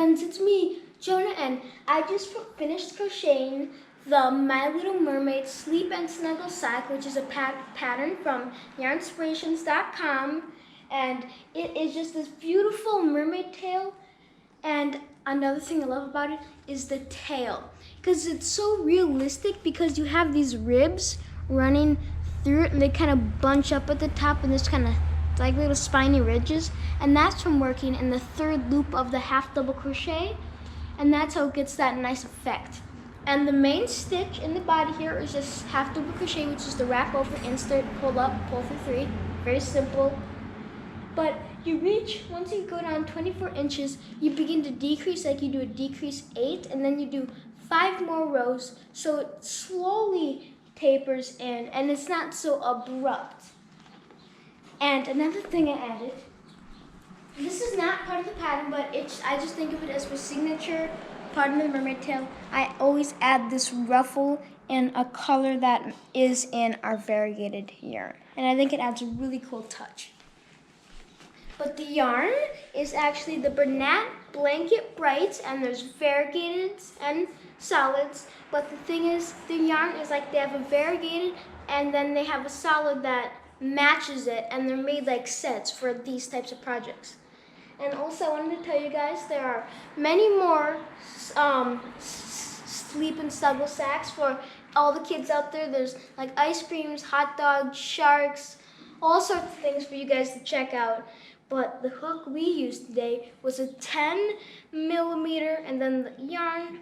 friends, it's me, Jonah, and I just finished crocheting the My Little Mermaid Sleep and Snuggle Sack, which is a pattern from yarnspirations.com, and it is just this beautiful mermaid tail. And another thing I love about it is the tail, because it's so realistic, because you have these ribs running through it and they kind of bunch up at the top, and there's kind of like little spiny ridges, and that's from working in the third loop of the half double crochet, and that's how it gets that nice effect. And the main stitch in the body here is just half double crochet, which is the wrap over, insert, pull up, pull through 3. Very simple. But you reach, once you go down 24 inches, you begin to decrease, like you do a decrease 8, and then you do 5 more rows, so it slowly tapers in, and it's not so abrupt. And another thing I added, this is not part of the pattern, but I just think of it as my signature part of the mermaid tail. I always add this ruffle in a color that is in our variegated yarn, and I think it adds a really cool touch. But the yarn is actually the Bernat Blanket Brights, and there's variegated and solids. But the thing is, the yarn is like they have a variegated, and then they have a solid that matches it, and they're made like sets for these types of projects. And also, I wanted to tell you guys there are many more sleep and snuggle sacks for all the kids out there. There's like ice creams, hot dogs, sharks, all sorts of things for you guys to check out. But the hook we used today was a 10mm, and then the yarn,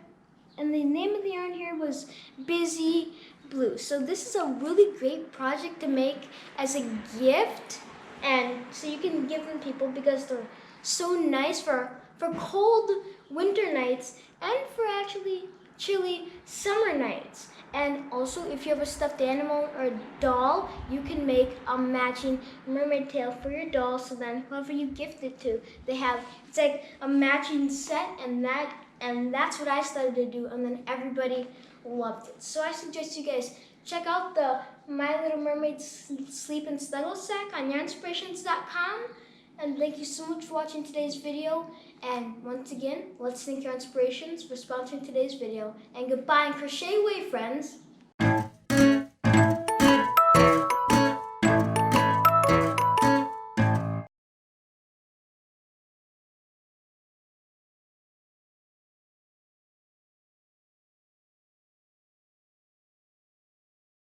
and the name of the yarn here was Busy Blue. So this is a really great project to make as a gift, and so you can give them people because they're so nice for cold winter nights and for actually chilly summer nights. And also, if you have a stuffed animal or a doll, you can make a matching mermaid tail for your doll, so then whoever you gift it to, it's like a matching set, and that's what I started to do, and then everybody loved it. So I suggest you guys check out the My Little Mermaid Sleep and Snuggle Sack on yarnspirations.com. And thank you so much for watching today's video. And once again, let's thank Yarn Inspirations for sponsoring today's video. And goodbye and crochet away, friends.